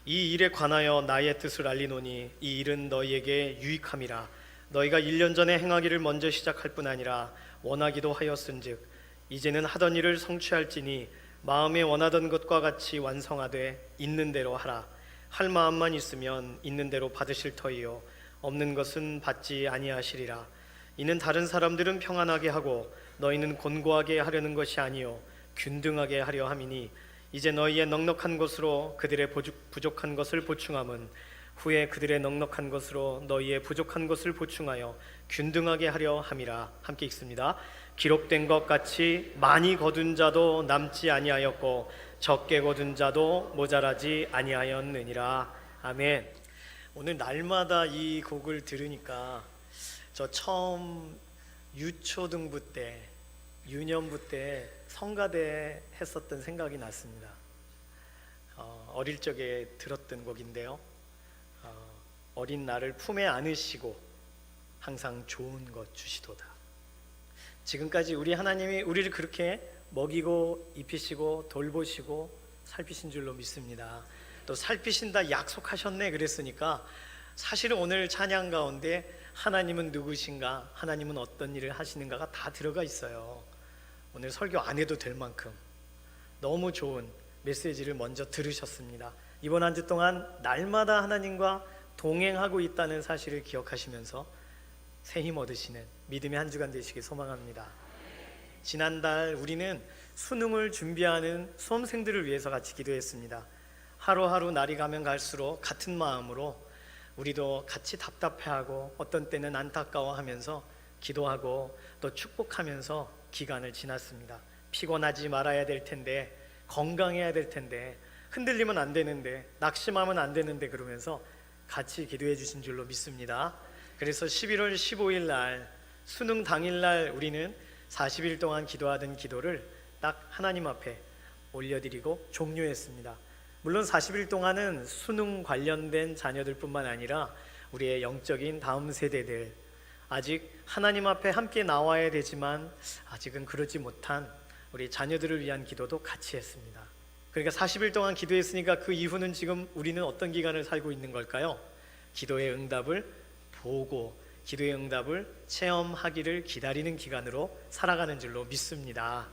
이 일에 관하여 나의 뜻을 알리노니 이 일은 너희에게 유익함이라. 너희가 1년 전에 행하기를 먼저 시작할 뿐 아니라 원하기도 하였은즉 이제는 하던 일을 성취할지니 마음에 원하던 것과 같이 완성하되 있는 대로 하라. 할 마음만 있으면 있는 대로 받으실 터이요 없는 것은 받지 아니하시리라. 이는 다른 사람들은 평안하게 하고 너희는 곤고하게 하려는 것이 아니요 균등하게 하려 함이니 이제 너희의 넉넉한 것으로 그들의 부족한 것을 보충함은 후에 그들의 넉넉한 것으로 너희의 부족한 것을 보충하여 균등하게 하려 함이라. 함께 읽습니다. 기록된 것 같이 많이 거둔 자도 남지 아니하였고 적게 거둔 자도 모자라지 아니하였느니라. 아멘. 오늘 날마다 이 곡을 들으니까 저 처음 유초등부 때, 유년부 때 성가대 했었던 생각이 났습니다. 어릴 적에 들었던 곡인데요. 어린 나를 품에 안으시고 항상 좋은 것 주시도다. 지금까지 우리 하나님이 우리를 그렇게 먹이고 입히시고 돌보시고 살피신 줄로 믿습니다. 또 살피신다 약속하셨네 그랬으니까 사실은 오늘 찬양 가운데 하나님은 누구신가, 하나님은 어떤 일을 하시는가가 다 들어가 있어요. 오늘 설교 안 해도 될 만큼 너무 좋은 메시지를 먼저 들으셨습니다. 이번 한 주 동안 날마다 하나님과 동행하고 있다는 사실을 기억하시면서 새 힘 얻으시는 믿음의 한 주간 되시길 소망합니다. 지난달 우리는 수능을 준비하는 수험생들을 위해서 같이 기도했습니다. 하루하루 날이 가면 갈수록 같은 마음으로 우리도 같이 답답해하고 어떤 때는 안타까워하면서 기도하고 또 축복하면서 기간을 지났습니다. 피곤하지 말아야 될 텐데, 건강해야 될 텐데, 흔들리면 안 되는데, 낙심하면 안 되는데 그러면서 같이 기도해 주신 줄로 믿습니다. 그래서 11월 15일 날 수능 당일 날 우리는 40일 동안 기도하던 기도를 딱 하나님 앞에 올려드리고 종료했습니다. 물론 40일 동안은 수능 관련된 자녀들뿐만 아니라 우리의 영적인 다음 세대들, 아직 하나님 앞에 함께 나와야 되지만 아직은 그러지 못한 우리 자녀들을 위한 기도도 같이 했습니다. 그러니까 40일 동안 기도했으니까 그 이후는 지금 우리는 어떤 기간을 살고 있는 걸까요? 기도의 응답을 보고 기도의 응답을 체험하기를 기다리는 기간으로 살아가는 줄로 믿습니다.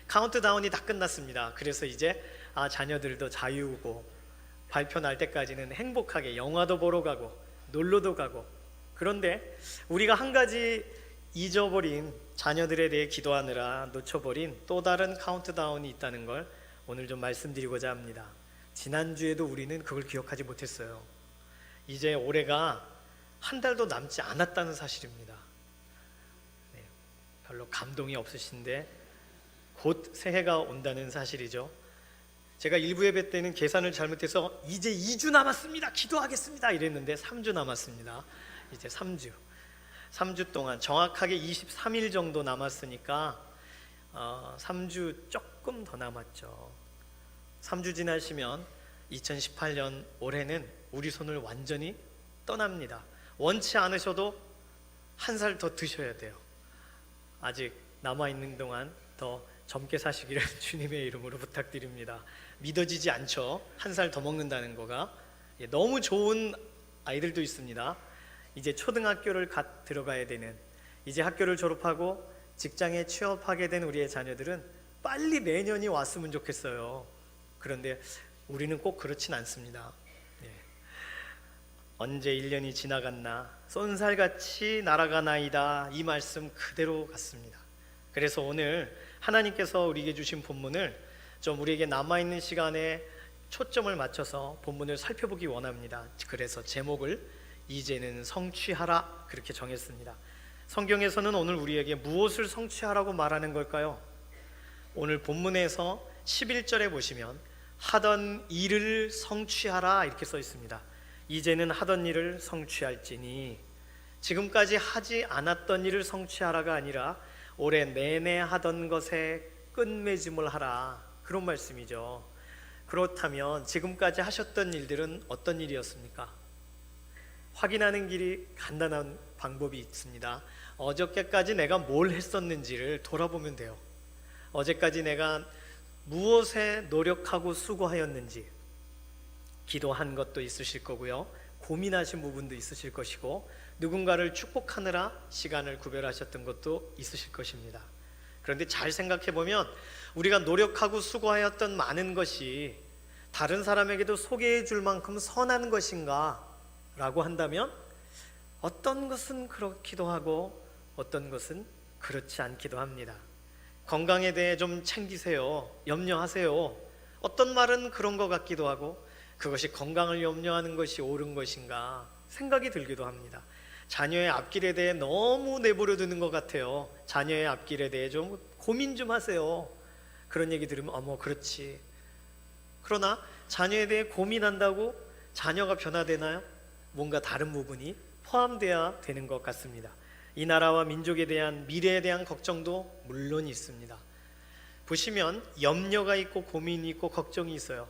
카운트다운이 다 끝났습니다. 그래서 이제 자녀들도 자유고 발표 날 때까지는 행복하게 영화도 보러 가고 놀러도 가고, 그런데 우리가 한 가지 잊어버린, 자녀들에 대해 기도하느라 놓쳐버린 또 다른 카운트다운이 있다는 걸 오늘 좀 말씀드리고자 합니다. 지난주에도 우리는 그걸 기억하지 못했어요. 이제 올해가 한 달도 남지 않았다는 사실입니다. 네, 별로 감동이 없으신데 곧 새해가 온다는 사실이죠. 제가 일부 예배 때는 계산을 잘못해서 이제 2주 남았습니다, 기도하겠습니다 이랬는데 3주 남았습니다. 이제 3주 동안 정확하게 23일 정도 남았으니까 3주 조금 더 남았죠. 3주 지나시면 2018년 올해는 우리 손을 완전히 떠납니다. 원치 않으셔도 한 살 더 드셔야 돼요. 아직 남아있는 동안 더 젊게 사시기를 주님의 이름으로 부탁드립니다. 믿어지지 않죠? 한 살 더 먹는다는 거가. 너무 좋은 아이들도 있습니다. 이제 초등학교를 갓 들어가야 되는, 이제 학교를 졸업하고 직장에 취업하게 된 우리의 자녀들은 빨리 내년이 왔으면 좋겠어요. 그런데 우리는 꼭 그렇진 않습니다. 언제 1년이 지나갔나 쏜살같이 날아가나이다, 이 말씀 그대로 같습니다. 그래서 오늘 하나님께서 우리에게 주신 본문을 좀 우리에게 남아있는 시간에 초점을 맞춰서 본문을 살펴보기 원합니다. 그래서 제목을 이제는 성취하라 그렇게 정했습니다. 성경에서는 오늘 우리에게 무엇을 성취하라고 말하는 걸까요? 오늘 본문에서 11절에 보시면 하던 일을 성취하라 이렇게 써 있습니다. 이제는 하던 일을 성취할지니, 지금까지 하지 않았던 일을 성취하라가 아니라 올해 내내 하던 것에 끝맺음을 하라, 그런 말씀이죠. 그렇다면 지금까지 하셨던 일들은 어떤 일이었습니까? 확인하는 길이 간단한 방법이 있습니다. 어저께까지 내가 뭘 했었는지를 돌아보면 돼요. 어제까지 내가 무엇에 노력하고 수고하였는지, 기도한 것도 있으실 거고요. 고민하신 부분도 있으실 것이고, 누군가를 축복하느라 시간을 구별하셨던 것도 있으실 것입니다. 그런데 잘 생각해 보면 우리가 노력하고 수고하였던 많은 것이 다른 사람에게도 소개해 줄 만큼 선한 것인가 라고 한다면, 어떤 것은 그렇기도 하고 어떤 것은 그렇지 않기도 합니다. 건강에 대해 좀 챙기세요, 염려하세요. 어떤 말은 그런 것 같기도 하고, 그것이 건강을 염려하는 것이 옳은 것인가 생각이 들기도 합니다. 자녀의 앞길에 대해 너무 내버려 두는 것 같아요. 자녀의 앞길에 대해 좀 고민 좀 하세요. 그런 얘기 들으면 어머 그렇지. 그러나 자녀에 대해 고민한다고 자녀가 변화되나요? 뭔가 다른 부분이 포함되어야 되는 것 같습니다. 이 나라와 민족에 대한 미래에 대한 걱정도 물론 있습니다. 보시면 염려가 있고 고민이 있고 걱정이 있어요.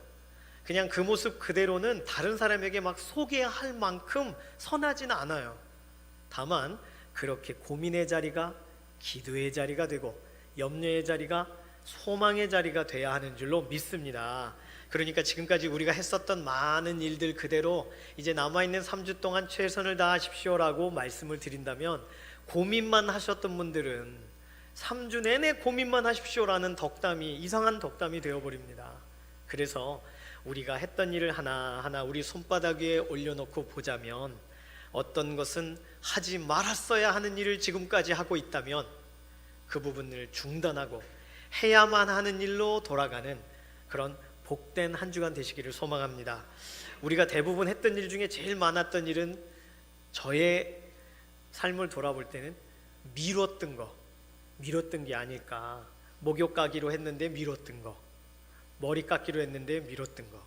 그냥 그 모습 그대로는 다른 사람에게 막 소개할 만큼 선하지는 않아요. 다만 그렇게 고민의 자리가 기도의 자리가 되고 염려의 자리가 소망의 자리가 돼야 하는 줄로 믿습니다. 그러니까 지금까지 우리가 했었던 많은 일들 그대로 이제 남아있는 3주 동안 최선을 다하십시오라고 말씀을 드린다면, 고민만 하셨던 분들은 3주 내내 고민만 하십시오라는 덕담이 이상한 덕담이 되어버립니다. 그래서 우리가 했던 일을 하나하나 우리 손바닥 위에 올려놓고 보자면, 어떤 것은 하지 말았어야 하는 일을 지금까지 하고 있다면 그 부분을 중단하고 해야만 하는 일로 돌아가는 그런 복된 한 주간 되시기를 소망합니다. 우리가 대부분 했던 일 중에 제일 많았던 일은, 저의 삶을 돌아볼 때는 미뤘던 게 아닐까. 목욕 가기로 했는데 미뤘던 거, 머리 깎기로 했는데 미뤘던 거,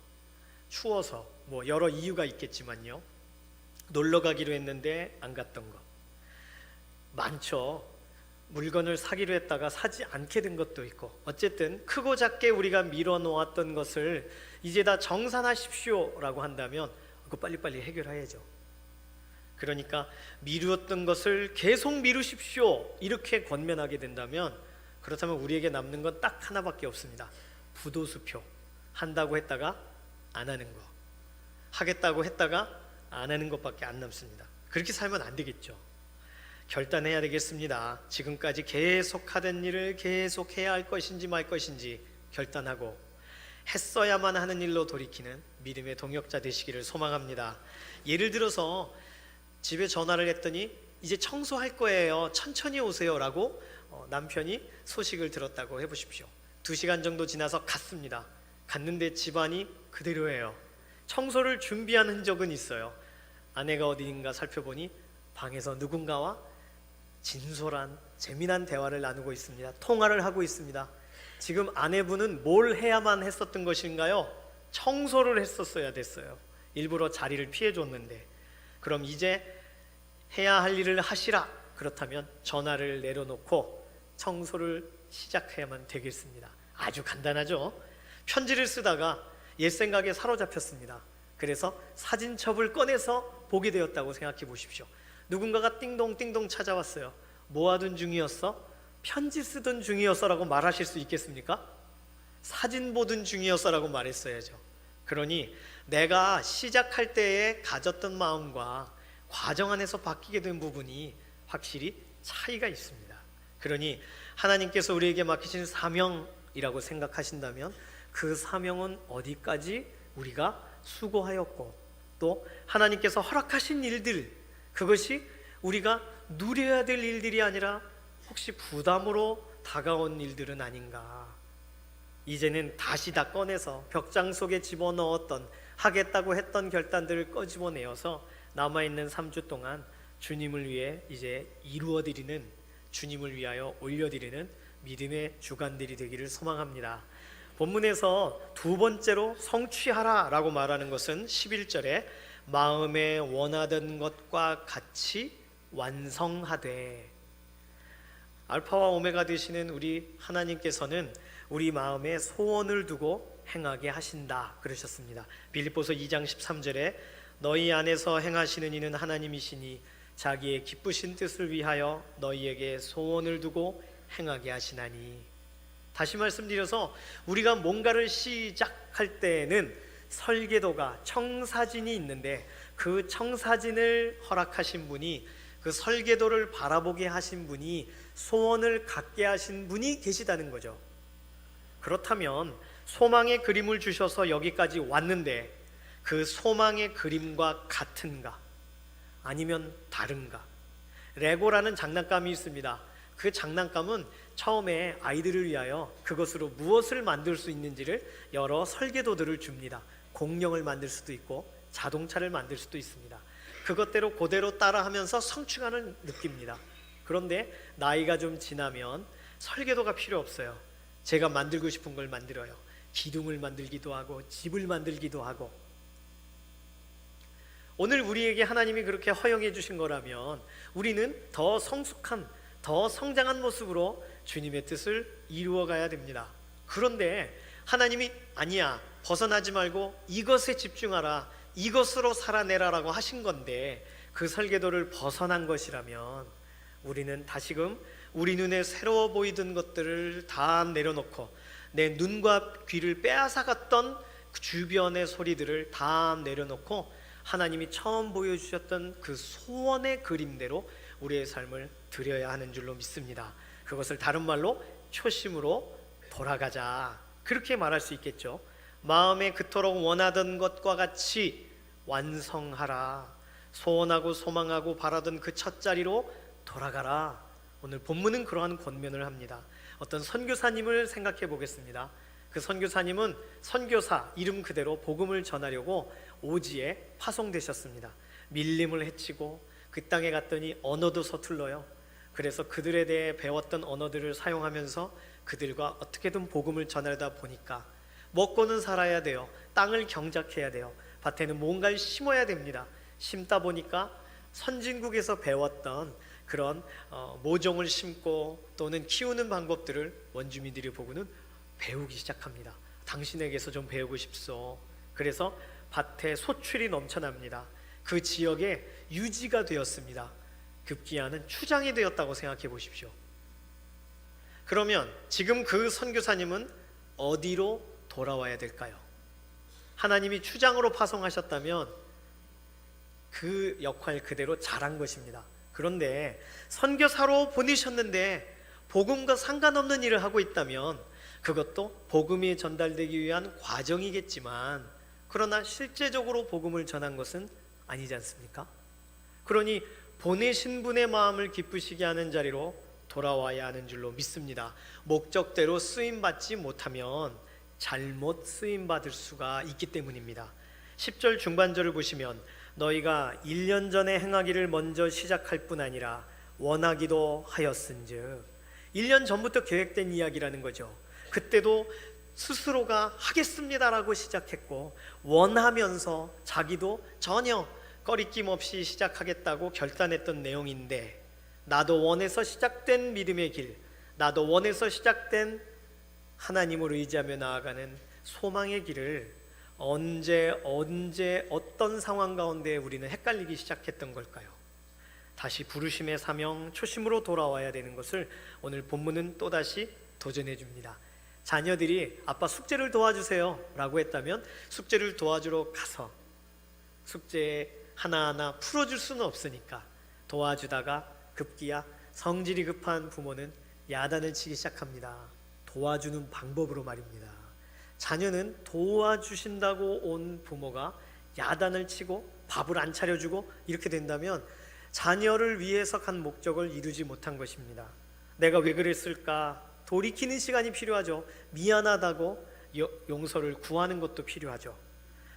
추워서 뭐 여러 이유가 있겠지만요, 놀러 가기로 했는데 안 갔던 거 많죠. 물건을 사기로 했다가 사지 않게 된 것도 있고, 어쨌든 크고 작게 우리가 미뤄 놓았던 것을 이제 다 정산하십시오 라고 한다면 그거 빨리빨리 해결해야죠. 그러니까 미루었던 것을 계속 미루십시오 이렇게 권면하게 된다면, 그렇다면 우리에게 남는 건 딱 하나밖에 없습니다. 부도수표. 한다고 했다가 안 하는 거, 하겠다고 했다가 안 하는 것밖에 안 남습니다. 그렇게 살면 안 되겠죠. 결단해야 되겠습니다. 지금까지 계속 하던 일을 계속 해야 할 것인지 말 것인지 결단하고 했어야만 하는 일로 돌이키는 믿음의 동역자 되시기를 소망합니다. 예를 들어서 집에 전화를 했더니 이제 청소할 거예요, 천천히 오세요 라고 남편이 소식을 들었다고 해보십시오. 2시간 정도 지나서 갔습니다. 갔는데 집안이 그대로예요. 청소를 준비한 흔적은 있어요. 아내가 어디인가 살펴보니 방에서 누군가와 진솔한 재미난 대화를 나누고 있습니다. 통화를 하고 있습니다. 지금 아내분은 뭘 해야만 했었던 것인가요? 청소를 했었어야 됐어요. 일부러 자리를 피해줬는데, 그럼 이제 해야 할 일을 하시라. 그렇다면 전화를 내려놓고 청소를 시작해야만 되겠습니다. 아주 간단하죠. 편지를 쓰다가 옛 생각에 사로잡혔습니다. 그래서 사진첩을 꺼내서 보게 되었다고 생각해 보십시오. 누군가가 띵동띵동 찾아왔어요. 뭐 하던 중이었어? 편지 쓰던 중이었어 라고 말하실 수 있겠습니까? 사진 보던 중이었어 라고 말했어야죠. 그러니 내가 시작할 때에 가졌던 마음과 과정 안에서 바뀌게 된 부분이 확실히 차이가 있습니다. 그러니 하나님께서 우리에게 맡기신 사명이라고 생각하신다면, 그 사명은 어디까지 우리가 수고하였고, 또 하나님께서 허락하신 일들, 그것이 우리가 누려야 될 일들이 아니라 혹시 부담으로 다가온 일들은 아닌가. 이제는 다시 다 꺼내서 벽장 속에 집어넣었던, 하겠다고 했던 결단들을 꺼집어내어서 남아있는 3주 동안 주님을 위해 이제 이루어드리는, 주님을 위하여 올려드리는 믿음의 주간들이 되기를 소망합니다. 본문에서 두 번째로 성취하라 라고 말하는 것은 11절에 마음에 원하던 것과 같이 완성하되, 알파와 오메가 되시는 우리 하나님께서는 우리 마음에 소원을 두고 행하게 하신다 그러셨습니다. 빌립보서 2장 13절에 너희 안에서 행하시는 이는 하나님이시니 자기의 기쁘신 뜻을 위하여 너희에게 소원을 두고 행하게 하시나니. 다시 말씀드려서 우리가 뭔가를 시작할 때에는 설계도가 청사진이 있는데 그 청사진을 허락하신 분이, 그 설계도를 바라보게 하신 분이, 소원을 갖게 하신 분이 계시다는 거죠. 그렇다면 소망의 그림을 주셔서 여기까지 왔는데 그 소망의 그림과 같은가? 아니면 다른가? 레고라는 장난감이 있습니다. 그 장난감은 처음에 아이들을 위하여 그것으로 무엇을 만들 수 있는지를 여러 설계도들을 줍니다. 공룡을 만들 수도 있고 자동차를 만들 수도 있습니다. 그것대로 그대로 따라하면서 성취감을 느낍니다. 그런데 나이가 좀 지나면 설계도가 필요 없어요. 제가 만들고 싶은 걸 만들어요. 기둥을 만들기도 하고 집을 만들기도 하고. 오늘 우리에게 하나님이 그렇게 허용해 주신 거라면 우리는 더 성숙한, 더 성장한 모습으로 주님의 뜻을 이루어 가야 됩니다. 그런데 하나님이 아니야, 벗어나지 말고 이것에 집중하라, 이것으로 살아내라라고 하신 건데 그 설계도를 벗어난 것이라면 우리는 다시금 우리 눈에 새로워 보이던 것들을 다 내려놓고 내 눈과 귀를 빼앗아갔던 그 주변의 소리들을 다 내려놓고 하나님이 처음 보여주셨던 그 소원의 그림대로 우리의 삶을 드려야 하는 줄로 믿습니다. 그것을 다른 말로 초심으로 돌아가자, 그렇게 말할 수 있겠죠. 마음에 그토록 원하던 것과 같이 완성하라. 소원하고 소망하고 바라던 그 첫 자리로 돌아가라. 오늘 본문은 그러한 권면을 합니다. 어떤 선교사님을 생각해 보겠습니다. 그 선교사님은 선교사 이름 그대로 복음을 전하려고 오지에 파송되셨습니다. 밀림을 헤치고 그 땅에 갔더니 언어도 서툴러요. 그래서 그들에 대해 배웠던 언어들을 사용하면서 그들과 어떻게든 복음을 전하다 보니까 먹고는 살아야 돼요. 땅을 경작해야 돼요. 밭에는 뭔가를 심어야 됩니다. 심다 보니까 선진국에서 배웠던 그런 모종을 심고 또는 키우는 방법들을 원주민들이 보고는 배우기 시작합니다. 당신에게서 좀 배우고 싶소. 그래서 밭에 소출이 넘쳐납니다. 그 지역에 유지가 되었습니다. 급기야는 추장이 되었다고 생각해 보십시오. 그러면 지금 그 선교사님은 어디로 돌아와야 될까요? 하나님이 추장으로 파송하셨다면 그 역할 그대로 잘한 것입니다. 그런데 선교사로 보내셨는데 복음과 상관없는 일을 하고 있다면 그것도 복음이 전달되기 위한 과정이겠지만 그러나 실제적으로 복음을 전한 것은 아니지 않습니까? 그러니 보내신 분의 마음을 기쁘시게 하는 자리로 돌아와야 하는 줄로 믿습니다. 목적대로 쓰임받지 못하면 잘못 쓰임받을 수가 있기 때문입니다. 10절 중반절을 보시면 너희가 1년 전에 행하기를 먼저 시작할 뿐 아니라 원하기도 하였은즉, 1년 전부터 계획된 이야기라는 거죠. 그때도 스스로가 하겠습니다라고 시작했고 원하면서 자기도 전혀 꺼리낌 없이 시작하겠다고 결단했던 내용인데, 나도 원해서 시작된 믿음의 길, 나도 원해서 시작된 하나님을 의지하며 나아가는 소망의 길을 언제 어떤 상황 가운데 우리는 헷갈리기 시작했던 걸까요? 다시 부르심의 사명, 초심으로 돌아와야 되는 것을 오늘 본문은 또다시 도전해 줍니다. 자녀들이 아빠 숙제를 도와주세요 라고 했다면 숙제를 도와주러 가서 숙제 하나하나 풀어줄 수는 없으니까 도와주다가 급기야 성질이 급한 부모는 야단을 치기 시작합니다. 도와주는 방법으로 말입니다. 자녀는 도와주신다고 온 부모가 야단을 치고 밥을 안 차려주고 이렇게 된다면 자녀를 위해서 간 목적을 이루지 못한 것입니다. 내가 왜 그랬을까 돌이키는 시간이 필요하죠. 미안하다고 용서를 구하는 것도 필요하죠.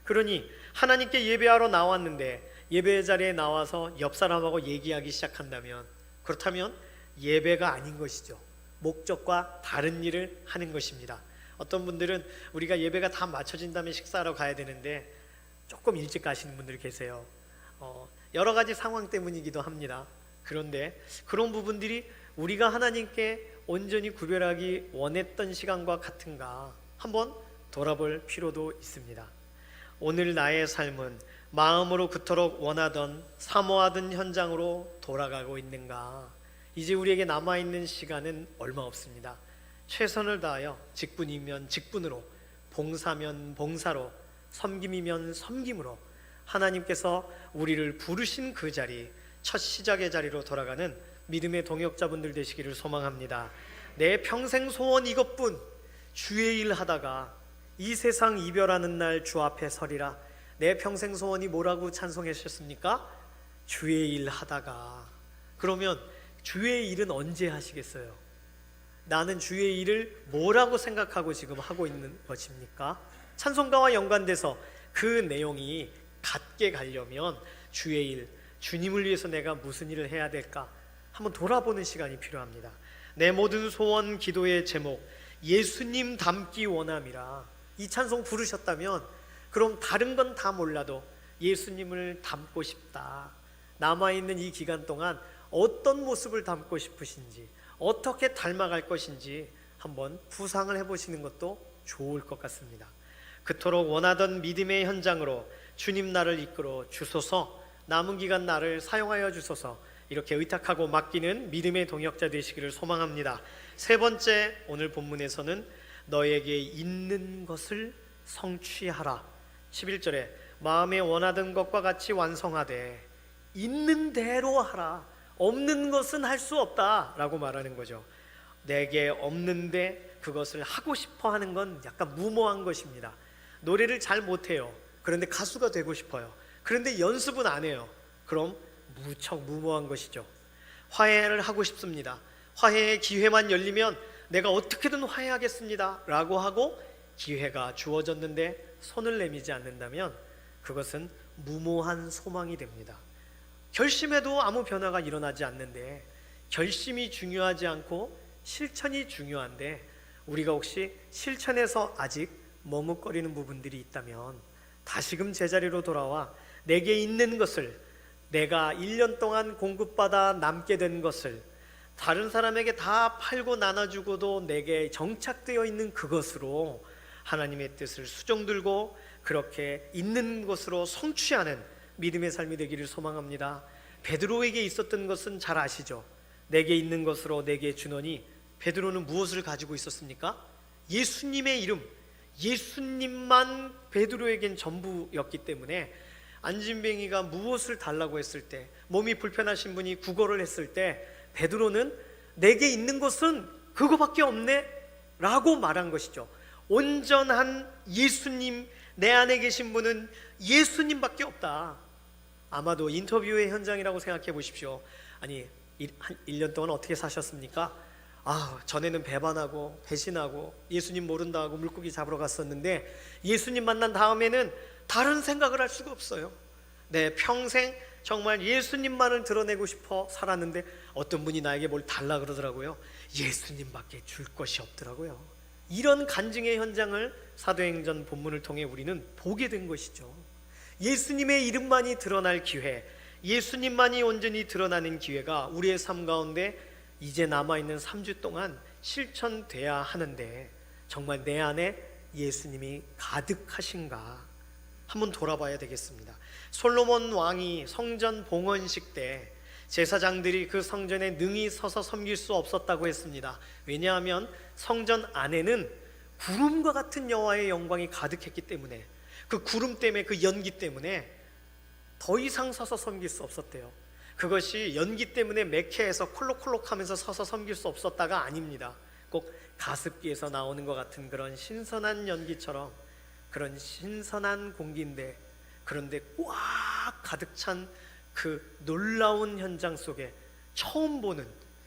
그러니 하나님께 예배하러 나왔는데 예배 자리에 나와서 옆 사람하고 얘기하기 시작한다면, 그렇다면 예배가 아닌 것이죠. 목적과 다른 일을 하는 것입니다. 어떤 분들은 우리가 예배가 다 마쳐진 다음에 식사하러 가야 되는데 조금 일찍 가시는 분들이 계세요. 여러 가지 상황 때문이기도 합니다. 그런데 그런 부분들이 우리가 하나님께 온전히 구별하기 원했던 시간과 같은가 한번 돌아볼 필요도 있습니다. 오늘 나의 삶은 마음으로 그토록 원하던 사모하던 현장으로 돌아가고 있는가? 이제 우리에게 남아있는 시간은 얼마 없습니다. 최선을 다하여 직분이면 직분으로, 봉사면 봉사로 섬김이면 섬김으로 하나님께서 우리를 부르신 그 자리, 첫 시작의 자리로 돌아가는 믿음의 동역자분들 되시기를 소망합니다. 내 평생 소원 이것뿐, 주의 일 하다가 이 세상 이별하는 날 주 앞에 서리라. 내 평생 소원이 뭐라고 찬송하셨습니까? 주의 일 하다가. 그러면 주의 일은 언제 하시겠어요? 나는 주의 일을 뭐라고 생각하고 지금 하고 있는 것입니까? 찬송가와 연관돼서 그 내용이 같게 가려면 주의 일, 주님을 위해서 내가 무슨 일을 해야 될까? 한번 돌아보는 시간이 필요합니다. 내 모든 소원 기도의 제목, 예수님 닮기 원함이라. 이 찬송 부르셨다면 그럼 다른 건 다 몰라도 예수님을 닮고 싶다. 남아있는 이 기간 동안 어떤 모습을 닮고 싶으신지, 어떻게 닮아갈 것인지 한번 구상을 해보시는 것도 좋을 것 같습니다. 그토록 원하던 믿음의 현장으로 주님 나를 이끌어 주소서, 남은 기간 나를 사용하여 주소서, 이렇게 의탁하고 맡기는 믿음의 동역자 되시기를 소망합니다. 세 번째, 오늘 본문에서는 너에게 있는 것을 성취하라. 11절에 마음에 원하던 것과 같이 완성하되 있는 대로 하라. 없는 것은 할 수 없다 라고 말하는 거죠. 내게 없는데 그것을 하고 싶어 하는 건 약간 무모한 것입니다. 노래를 잘 못해요. 그런데 가수가 되고 싶어요. 그런데 연습은 안 해요. 그럼 무척 무모한 것이죠. 화해를 하고 싶습니다. 화해의 기회만 열리면 내가 어떻게든 화해하겠습니다 라고 하고 기회가 주어졌는데 손을 내미지 않는다면 그것은 무모한 소망이 됩니다. 결심해도 아무 변화가 일어나지 않는데, 결심이 중요하지 않고 실천이 중요한데 우리가 혹시 실천에서 아직 머뭇거리는 부분들이 있다면 다시금 제자리로 돌아와 내게 있는 것을, 내가 1년 동안 공급받아 남게 된 것을 다른 사람에게 다 팔고 나눠주고도 내게 정착되어 있는 그것으로 하나님의 뜻을 수종들고 그렇게 있는 것으로 성취하는 믿음의 삶이 되기를 소망합니다. 베드로에게 있었던 것은 잘 아시죠? 내게 있는 것으로 내게 주노니. 베드로는 무엇을 가지고 있었습니까? 예수님의 이름, 예수님만 베드로에겐 전부였기 때문에 안진뱅이가 무엇을 달라고 했을 때, 몸이 불편하신 분이 구걸을 했을 때 베드로는 내게 있는 것은 그거밖에 없네 라고 말한 것이죠. 온전한 예수님, 내 안에 계신 분은 예수님밖에 없다. 아마도 인터뷰의 현장이라고 생각해 보십시오. 아니, 한 1년 동안 어떻게 사셨습니까? 전에는 배반하고 배신하고 예수님 모른다 하고 물고기 잡으러 갔었는데 예수님 만난 다음에는 다른 생각을 할 수가 없어요. 내 평생 정말 예수님만을 드러내고 싶어 살았는데 어떤 분이 나에게 뭘 달라 그러더라고요. 예수님밖에 줄 것이 없더라고요. 이런 간증의 현장을 사도행전 본문을 통해 우리는 보게 된 것이죠. 예수님의 이름만이 드러날 기회, 예수님만이 온전히 드러나는 기회가 우리의 삶 가운데 이제 남아있는 3주 동안 실천돼야 하는데 정말 내 안에 예수님이 가득하신가 한번 돌아봐야 되겠습니다. 솔로몬 왕이 성전 봉헌식 때 제사장들이 그 성전에 능히 서서 섬길 수 없었다고 했습니다. 왜냐하면 성전 안에는 구름과 같은 여호와의 영광이 가득했기 때문에, 그 구름 때문에, 그 연기 때문에 더 이상 서서 섬길 수 없었대요. 그것이 연기 때문에 매캐해서 콜록콜록하면서 서서 섬길 수 없었다가 아닙니다. 꼭 가습기에서 나오는 것 같은 그런 신선한 연기처럼 그런 신선한 공기인데, 그런데 꽉 가득 찬 그 놀라운 현장 속에, 처음 보는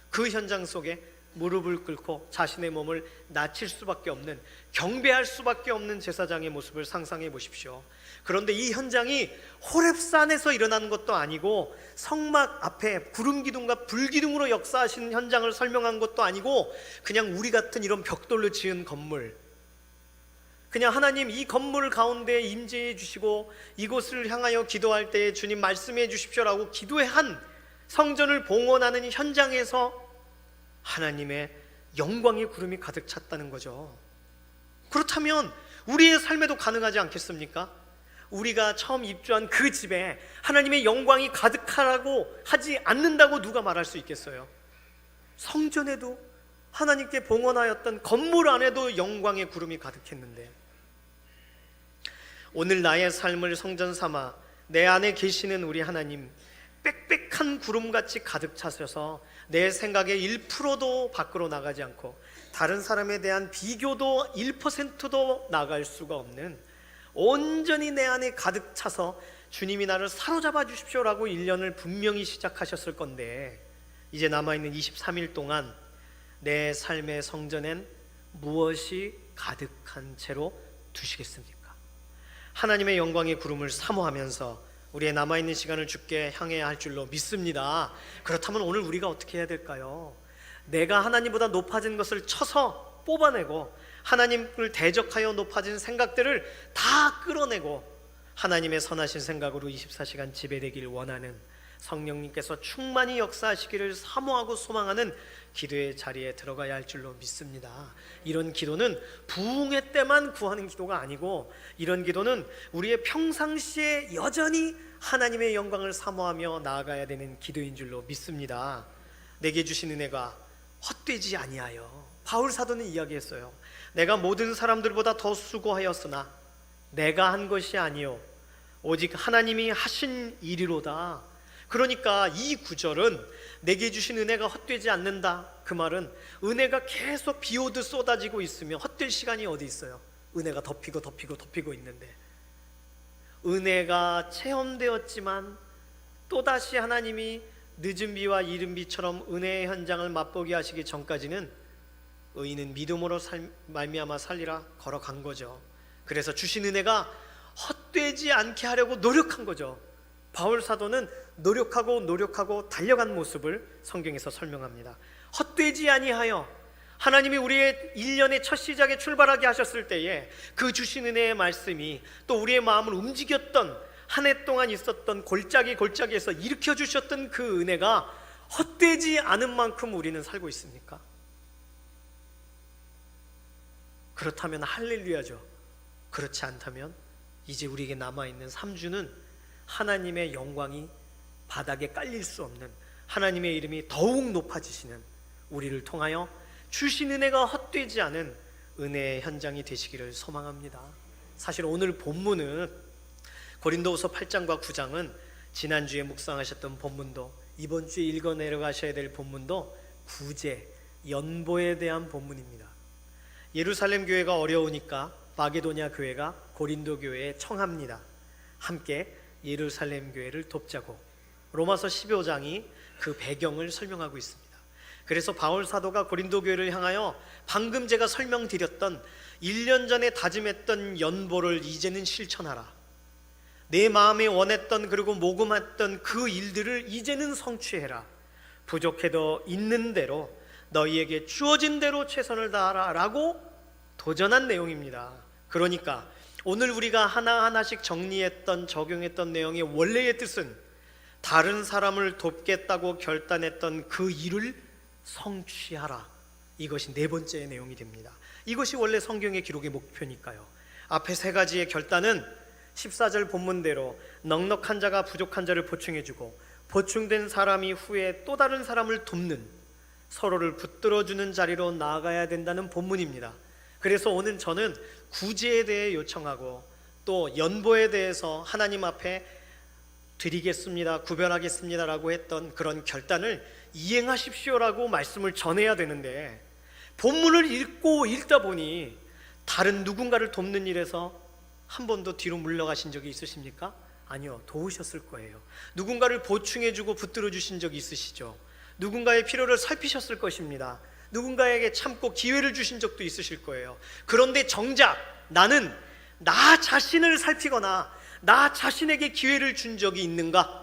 그 현장 속에 무릎을 꿇고 자신의 몸을 낮출 수밖에 없는, 경배할 수밖에 없는 제사장의 모습을 상상해 보십시오. 그런데 이 현장이 호렙산에서 일어나는 것도 아니고 성막 앞에 구름기둥과 불기둥으로 역사하시는 현장을 설명한 것도 아니고 그냥 우리 같은 이런 벽돌로 지은 건물, 그냥 하나님 이 건물 가운데 임재해 주시고 이곳을 향하여 기도할 때 주님 말씀해 주십시오라고 기도한 성전을 봉헌하는 현장에서 하나님의 영광의 구름이 가득 찼다는 거죠. 그렇다면 우리의 삶에도 가능하지 않겠습니까? 우리가 처음 입주한 그 집에 하나님의 영광이 가득하라고 하지 않는다고 누가 말할 수 있겠어요? 성전에도 하나님께 봉헌하였던 건물 안에도 영광의 구름이 가득했는데, 오늘 나의 삶을 성전 삼아 내 안에 계시는 우리 하나님, 빽빽한 구름같이 가득 차셔서 내 생각의 1%도 밖으로 나가지 않고 다른 사람에 대한 비교도 1%도 나갈 수가 없는, 온전히 내 안에 가득 차서 주님이 나를 사로잡아 주십시오라고 1년을 분명히 시작하셨을 건데, 이제 남아있는 23일 동안 내 삶의 성전엔 무엇이 가득한 채로 두시겠습니까? 하나님의 영광의 구름을 사모하면서 우리의 남아있는 시간을 주께 향해야 할 줄로 믿습니다. 그렇다면 오늘 우리가 어떻게 해야 될까요? 내가 하나님보다 높아진 것을 쳐서 뽑아내고 하나님을 대적하여 높아진 생각들을 다 끌어내고 하나님의 선하신 생각으로 24시간 지배되길 원하는, 성령님께서 충만히 역사하시기를 사모하고 소망하는 기도의 자리에 들어가야 할 줄로 믿습니다. 이런 기도는 부흥회 때만 구하는 기도가 아니고, 이런 기도는 우리의 평상시에 여전히 하나님의 영광을 사모하며 나아가야 되는 기도인 줄로 믿습니다. 내게 주신 은혜가 헛되지 아니하여, 바울 사도는 이야기했어요. 내가 모든 사람들보다 더 수고하였으나 내가 한 것이 아니요 오직 하나님이 하신 일이로다. 그러니까 이 구절은 내게 주신 은혜가 헛되지 않는다, 그 말은 은혜가 계속 비오듯 쏟아지고 있으면 헛될 시간이 어디 있어요? 은혜가 덮이고 있는데, 은혜가 체험되었지만 또다시 하나님이 늦은 비와 이른 비처럼 은혜의 현장을 맛보게 하시기 전까지는 의인은 믿음으로 말미암아 살리라 걸어간 거죠. 그래서 주신 은혜가 헛되지 않게 하려고 노력한 거죠. 바울 사도는 노력하고 달려간 모습을 성경에서 설명합니다. 헛되지 아니하여, 하나님이 우리의 1년의 첫 시작에 출발하게 하셨을 때에 그 주신 은혜의 말씀이 또 우리의 마음을 움직였던, 한 해 동안 있었던 골짜기에서 일으켜 주셨던 그 은혜가 헛되지 않은 만큼 우리는 살고 있습니까? 그렇다면 할렐루야죠. 그렇지 않다면 이제 우리에게 남아있는 3주는 하나님의 영광이 바닥에 깔릴 수 없는, 하나님의 이름이 더욱 높아지시는, 우리를 통하여 주신 은혜가 헛되지 않은 은혜의 현장이 되시기를 소망합니다. 사실 오늘 본문은 고린도후서 8장과 9장은 지난주에 묵상하셨던 본문도, 이번 주에 읽어 내려가셔야 될 본문도 구제, 연보에 대한 본문입니다. 예루살렘 교회가 어려우니까 마게도냐 교회가 고린도 교회에 청합니다. 함께 예루살렘 교회를 돕자고. 로마서 15장이 그 배경을 설명하고 있습니다. 그래서 바울 사도가 고린도 교회를 향하여 방금 제가 설명드렸던 1년 전에 다짐했던 연보를 이제는 실천하라. 내 마음에 원했던 그리고 모금했던 그 일들을 이제는 성취해라. 부족해도 있는 대로 너희에게 주어진 대로 최선을 다하라 라고 도전한 내용입니다. 그러니까 오늘 우리가 하나하나씩 정리했던, 적용했던 내용의 원래의 뜻은 다른 사람을 돕겠다고 결단했던 그 일을 성취하라. 이것이 네 번째 내용이 됩니다. 이것이 원래 성경의 기록의 목표니까요. 앞에 세 가지의 결단은 14절 본문대로 넉넉한 자가 부족한 자를 보충해주고, 보충된 사람이 후에 또 다른 사람을 돕는, 서로를 붙들어주는 자리로 나아가야 된다는 본문입니다. 그래서 오늘 저는 구제에 대해 요청하고 또 연보에 대해서 하나님 앞에 드리겠습니다, 구별하겠습니다라고 했던 그런 결단을 이행하십시오라고 말씀을 전해야 되는데, 본문을 읽다 보니 다른 누군가를 돕는 일에서 한 번도 뒤로 물러가신 적이 있으십니까? 아니요, 도우셨을 거예요. 누군가를 보충해주고 붙들어주신 적이 있으시죠. 누군가의 필요를 살피셨을 것입니다. 누군가에게 참고 기회를 주신 적도 있으실 거예요. 그런데 정작 나는 나 자신을 살피거나 나 자신에게 기회를 준 적이 있는가?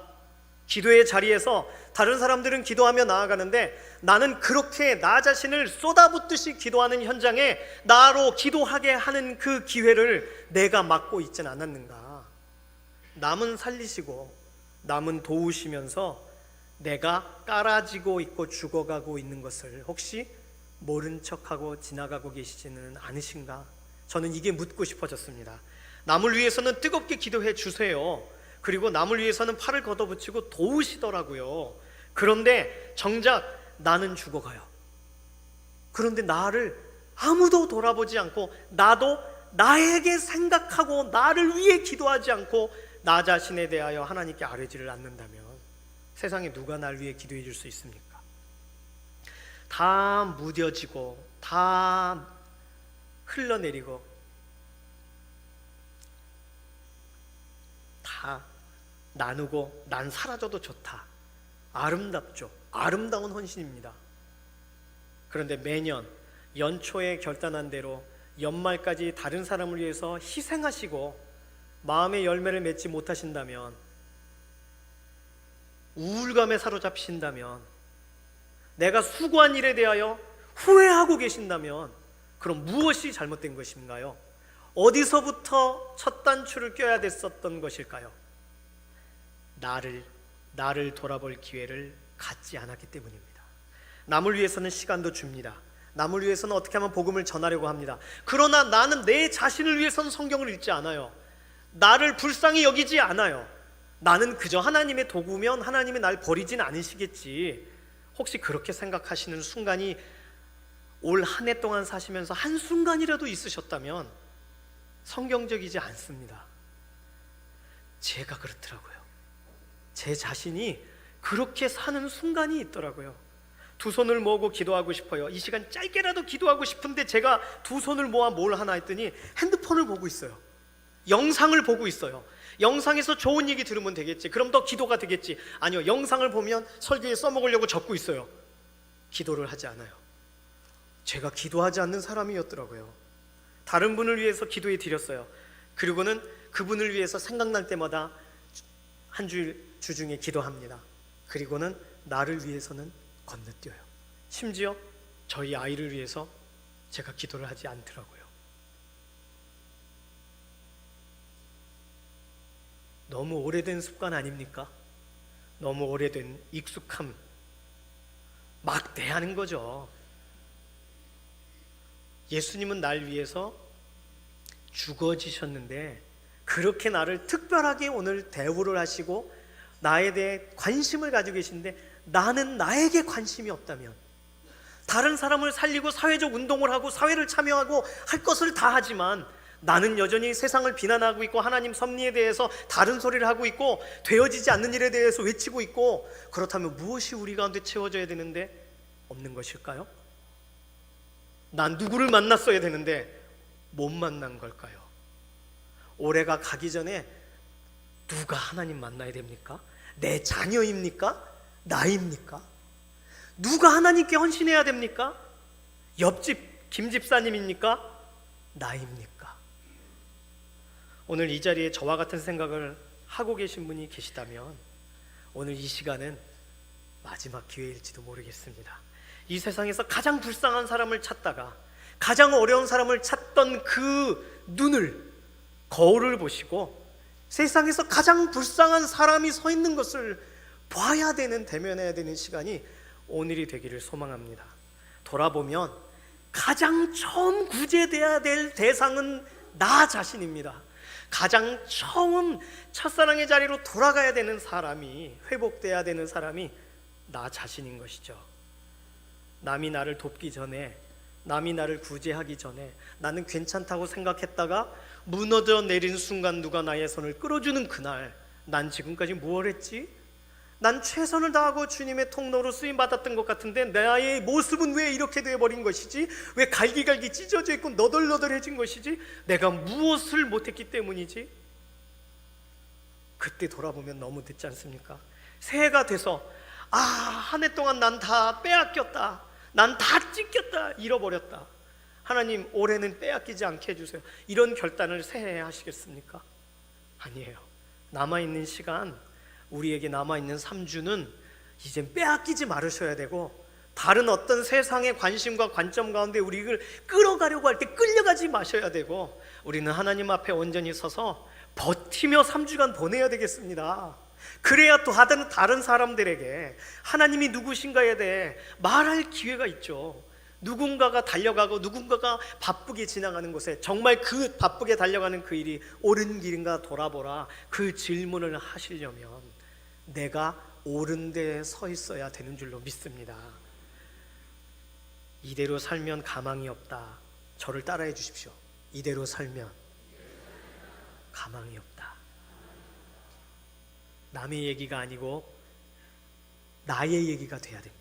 기도의 자리에서 다른 사람들은 기도하며 나아가는데 나는 그렇게 나 자신을 쏟아붓듯이 기도하는 현장에 나로 기도하게 하는 그 기회를 내가 맡고 있지는 않았는가? 남은 살리시고 남은 도우시면서 내가 깔아지고 있고 죽어가고 있는 것을 혹시 모른 척하고 지나가고 계시지는 않으신가? 저는 이게 묻고 싶어졌습니다. 남을 위해서는 뜨겁게 기도해 주세요. 그리고 남을 위해서는 팔을 걷어붙이고 도우시더라고요. 그런데 정작 나는 죽어가요. 그런데 나를 아무도 돌아보지 않고 나도 나에게 생각하고 나를 위해 기도하지 않고 나 자신에 대하여 하나님께 아뢰지를 않는다면 세상에 누가 날 위해 기도해 줄 수 있습니까? 다 무뎌지고 다 흘러내리고 다 나누고 난 사라져도 좋다. 아름답죠. 아름다운 헌신입니다. 그런데 매년 연초에 결단한 대로 연말까지 다른 사람을 위해서 희생하시고 마음의 열매를 맺지 못하신다면, 우울감에 사로잡히신다면, 내가 수고한 일에 대하여 후회하고 계신다면 그럼 무엇이 잘못된 것인가요? 어디서부터 첫 단추를 껴야 됐었던 것일까요? 나를 돌아볼 기회를 갖지 않았기 때문입니다. 남을 위해서는 시간도 줍니다. 남을 위해서는 어떻게 하면 복음을 전하려고 합니다. 그러나 나는 내 자신을 위해서는 성경을 읽지 않아요. 나를 불쌍히 여기지 않아요. 나는 그저 하나님의 도구면 하나님이 날 버리진 않으시겠지. 혹시 그렇게 생각하시는 순간이 올 한 해 동안 사시면서 한순간이라도 있으셨다면 성경적이지 않습니다. 제가 그렇더라고요. 제 자신이 그렇게 사는 순간이 있더라고요. 두 손을 모으고 기도하고 싶어요. 이 시간 짧게라도 기도하고 싶은데 제가 두 손을 모아 뭘 하나 했더니 핸드폰을 보고 있어요. 영상을 보고 있어요. 영상에서 좋은 얘기 들으면 되겠지. 그럼 더 기도가 되겠지. 아니요, 영상을 보면 설교에 써먹으려고 적고 있어요. 기도를 하지 않아요. 제가 기도하지 않는 사람이었더라고요. 다른 분을 위해서 기도해 드렸어요. 그리고는 그분을 위해서 생각날 때마다 한 주 중에 기도합니다. 그리고는 나를 위해서는 건너뛰어요. 심지어 저희 아이를 위해서 제가 기도를 하지 않더라고요. 너무 오래된 습관 아닙니까? 너무 오래된 익숙함, 막 대하는 거죠. 예수님은 날 위해서 죽어지셨는데 그렇게 나를 특별하게 오늘 대우를 하시고 나에 대해 관심을 가지고 계신데, 나는 나에게 관심이 없다면, 다른 사람을 살리고 사회적 운동을 하고 사회를 참여하고 할 것을 다 하지만 나는 여전히 세상을 비난하고 있고 하나님 섭리에 대해서 다른 소리를 하고 있고 되어지지 않는 일에 대해서 외치고 있고, 그렇다면 무엇이 우리 가운데 채워져야 되는데 없는 것일까요? 난 누구를 만났어야 되는데 못 만난 걸까요? 올해가 가기 전에 누가 하나님 만나야 됩니까? 내 자녀입니까? 나입니까? 누가 하나님께 헌신해야 됩니까? 옆집 김집사님입니까? 나입니까? 오늘 이 자리에 저와 같은 생각을 하고 계신 분이 계시다면 오늘 이 시간은 마지막 기회일지도 모르겠습니다. 이 세상에서 가장 불쌍한 사람을 찾다가 가장 어려운 사람을 찾던 그 눈을, 거울을 보시고 세상에서 가장 불쌍한 사람이 서 있는 것을 봐야 되는, 대면해야 되는 시간이 오늘이 되기를 소망합니다. 돌아보면 가장 처음 구제돼야 될 대상은 나 자신입니다. 가장 처음 첫사랑의 자리로 돌아가야 되는 사람이, 회복돼야 되는 사람이 나 자신인 것이죠. 남이 나를 돕기 전에, 남이 나를 구제하기 전에 나는 괜찮다고 생각했다가 무너져 내린 순간 누가 나의 손을 끌어주는 그날, 난 지금까지 무엇 했지? 난 최선을 다하고 주님의 통로로 쓰임받았던 것 같은데 나의 모습은 왜 이렇게 되어버린 것이지? 왜 갈기갈기 찢어져 있고 너덜너덜해진 것이지? 내가 무엇을 못했기 때문이지? 그때 돌아보면 너무 늦지 않습니까? 새해가 돼서 한 해 동안 난 다 빼앗겼다, 난 다 찢겼다, 잃어버렸다, 하나님 올해는 빼앗기지 않게 해주세요, 이런 결단을 새해에 하시겠습니까? 아니에요. 남아있는 시간, 우리에게 남아있는 3주는 이젠 빼앗기지 말으셔야 되고, 다른 어떤 세상의 관심과 관점 가운데 우리를 끌어가려고 할 때 끌려가지 마셔야 되고, 우리는 하나님 앞에 온전히 서서 버티며 3주간 보내야 되겠습니다. 그래야 또 다른 사람들에게 하나님이 누구신가에 대해 말할 기회가 있죠. 누군가가 달려가고 누군가가 바쁘게 지나가는 곳에 정말 그 바쁘게 달려가는 그 일이 옳은 길인가 돌아보라, 그 질문을 하시려면 내가 옳은 데에 서 있어야 되는 줄로 믿습니다. 이대로 살면 가망이 없다, 저를 따라해 주십시오. 이대로 살면 가망이 없다. 남의 얘기가 아니고 나의 얘기가 돼야 됩니다.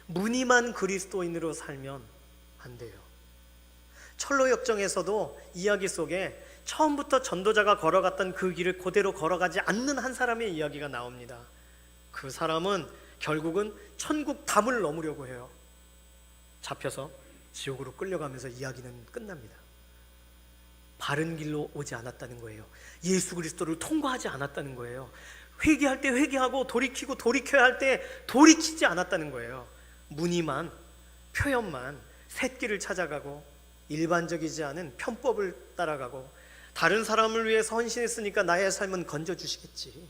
무늬만 그리스도인으로 살면 안 돼요. 철로역정에서도 이야기 속에 처음부터 전도자가 걸어갔던 그 길을 그대로 걸어가지 않는 한 사람의 이야기가 나옵니다. 그 사람은 결국은 천국 담을 넘으려고 해요. 잡혀서 지옥으로 끌려가면서 이야기는 끝납니다. 바른 길로 오지 않았다는 거예요. 예수 그리스도를 통과하지 않았다는 거예요. 회개할 때 회개하고 돌이키고 돌이켜야 할 때 돌이키지 않았다는 거예요. 무늬만, 표현만, 샛길을 찾아가고 일반적이지 않은 편법을 따라가고 다른 사람을 위해서 헌신했으니까 나의 삶은 건져주시겠지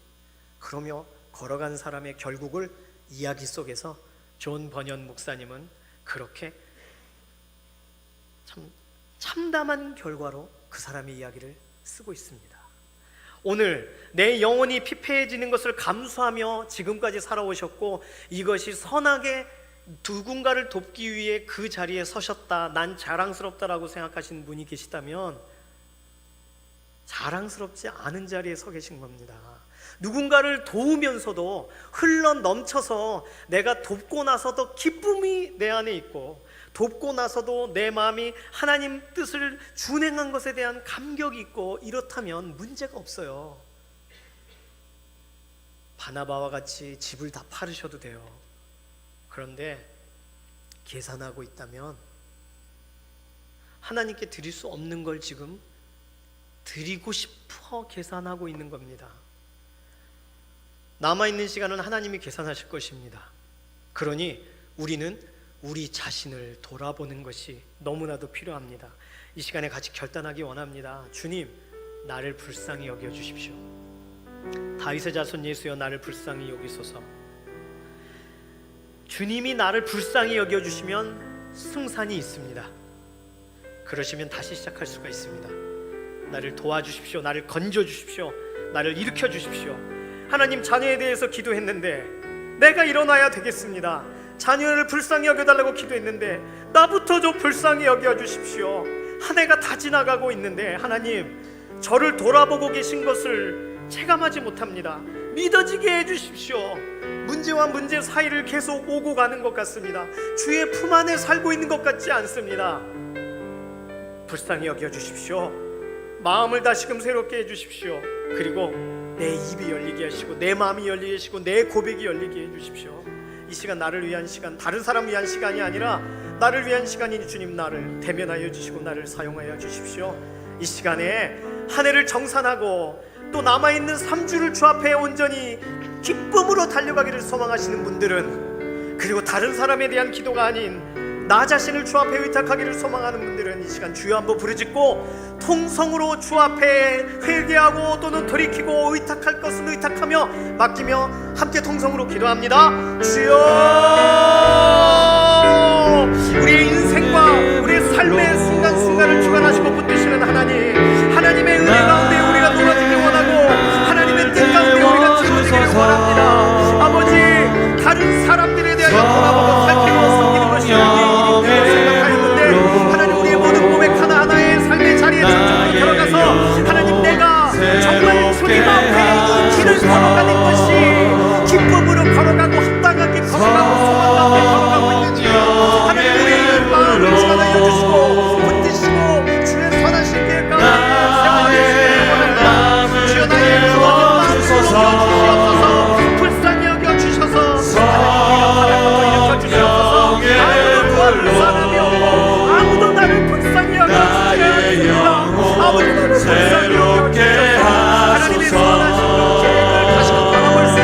그러며 걸어간 사람의 결국을 이야기 속에서 존 버년 목사님은 그렇게 참담한 결과로 그 사람의 이야기를 쓰고 있습니다. 오늘 내 영혼이 피폐해지는 것을 감수하며 지금까지 살아오셨고 이것이 선하게 누군가를 돕기 위해 그 자리에 서셨다, 난 자랑스럽다라고 생각하시는 분이 계시다면 자랑스럽지 않은 자리에 서 계신 겁니다. 누군가를 도우면서도 흘러 넘쳐서 내가 돕고 나서도 기쁨이 내 안에 있고 돕고 나서도 내 마음이 하나님 뜻을 준행한 것에 대한 감격이 있고 이렇다면 문제가 없어요. 바나바와 같이 집을 다 팔으셔도 돼요. 그런데 계산하고 있다면 하나님께 드릴 수 없는 걸 지금 드리고 싶어 계산하고 있는 겁니다. 남아있는 시간은 하나님이 계산하실 것입니다. 그러니 우리는 우리 자신을 돌아보는 것이 너무나도 필요합니다. 이 시간에 같이 결단하기 원합니다. 주님, 나를 불쌍히 여겨주십시오. 다윗의 자손 예수여, 나를 불쌍히 여기소서. 주님이 나를 불쌍히 여겨주시면 승산이 있습니다. 그러시면 다시 시작할 수가 있습니다. 나를 도와주십시오. 나를 건져주십시오. 나를 일으켜주십시오. 하나님, 자녀에 대해서 기도했는데 내가 일어나야 되겠습니다. 자녀를 불쌍히 여겨달라고 기도했는데 나부터 좀 불쌍히 여겨주십시오. 한 해가 다 지나가고 있는데 하나님, 저를 돌아보고 계신 것을 체감하지 못합니다. 믿어지게 해주십시오. 문제와 문제 사이를 계속 오고 가는 것 같습니다. 주의 품 안에 살고 있는 것 같지 않습니다. 불쌍히 여겨주십시오. 마음을 다시금 새롭게 해주십시오. 그리고 내 입이 열리게 하시고 내 마음이 열리게 하시고 내 고백이 열리게 해주십시오. 이 시간 나를 위한 시간, 다른 사람 위한 시간이 아니라 나를 위한 시간이니 주님, 나를 대면하여 주시고 나를 사용하여 주십시오. 이 시간에 한 해를 정산하고 또 남아있는 3주를 주 앞에 온전히 기쁨으로 달려가기를 소망하시는 분들은, 그리고 다른 사람에 대한 기도가 아닌 나 자신을 주 앞에 의탁하기를 소망하는 분들은 이 시간 주여 한번 부르짖고 통성으로 주 앞에 회개하고 또는 돌이키고 의탁할 것은 의탁하며 맡기며 함께 통성으로 기도합니다. 주여, 우리의 인생과 우리의 삶의 순간순간을 주관하시고 붙드시는 하나님, 하나님의 은혜 가운데 우리가 놀아지길 원하고 하나님의 뜻 가운데 우리가 채워지기를 원합니다. 아버지, 다른 사람들에 대하여 돌아보고 살피고 섬기는 것이 우리의 일이라고 생각하였는데 하나님, 우리의 모든 고백 하나하나의 삶의 자리에 적극적으로 들어가서 하나님, 내가 정말 주님 앞에 이 길을 걸어가는 것이 기쁨으로 걸어가고 합당하게 걸어가고 소망 가운데 걸어가고 있는지 하나님, 우리의 마음을 전하여 주시고 붙드시고 주의 선하신 길 가운데 세워주시길 원합니다. 주여, 나의 그 모든 마음을 주시옵소서. 불쌍히 여겨주셔서 하나님, 일어주시옵소서. 아무도 도와줄 사람이 없고 아무도 나를 불쌍히 여겨주시지 않습니다. 아무도 나를 불쌍히 여겨주셔서 하나님의 선하신 계획을 다시 바라볼 수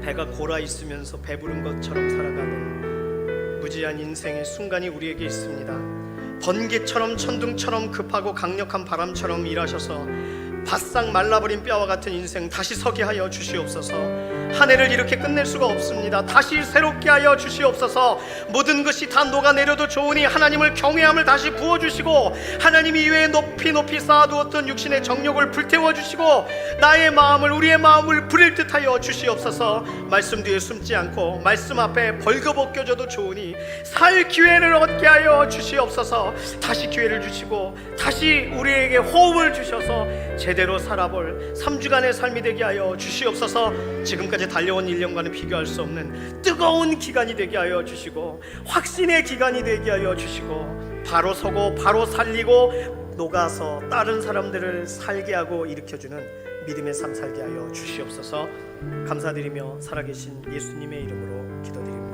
배가 골아 있으면서 배부른 것처럼 살아가는 무지한 인생의 순간이 우리에게 있습니다. 번개처럼 천둥처럼 급하고 강력한 바람처럼 일하셔서 바싹 말라버린 뼈와 같은 인생 다시 서게 하여 주시옵소서. 한 해를 이렇게 끝낼 수가 없습니다. 다시 새롭게 하여 주시옵소서. 모든 것이 다 녹아내려도 좋으니 하나님을 경외함을 다시 부어주시고, 하나님 이외에 높이 높이 쌓아두었던 육신의 정욕을 불태워주시고, 나의 마음을, 우리의 마음을 부릴 듯 하여 주시옵소서. 말씀 뒤에 숨지 않고 말씀 앞에 벌거벗겨져도 좋으니 살 기회를 얻게 하여 주시옵소서. 다시 기회를 주시고 다시 우리에게 호흡을 주셔서 제대로 살아볼 3주간의 삶이 되게 하여 주시옵소서. 지금까지 달려온 1년과는 비교할 수 없는 뜨거운 기간이 되게 하여 주시고, 확신의 기간이 되게 하여 주시고, 바로 서고 바로 살리고 녹아서 다른 사람들을 살게 하고 일으켜주는 믿음의 삶 살게 하여 주시옵소서. 감사드리며 살아계신 예수님의 이름으로 기도드립니다.